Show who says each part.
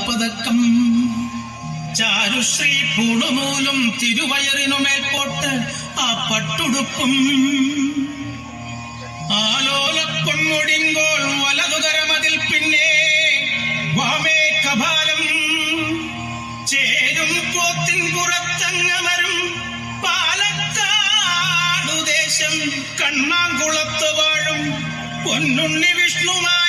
Speaker 1: വാൽപതക്കം ചാരുശ്രീ പൂണുനൂലും തിരുവയറിനുമേൽപോട്ട് ആ പട്ടുടുപ്പും ആലോലപ്പൊന്മുടിങ്കോൾ വലതുകരമതിൽ പിന്നെ വാമേ കപാലം ചേരും പോത്തിൻ പുറത്തങ്ങമരും പാലക്കാടുദേശം കണ്ണാങ്കുളത്ത് വാഴും പൊന്നുണ്ണി വിഷ്ണുമായി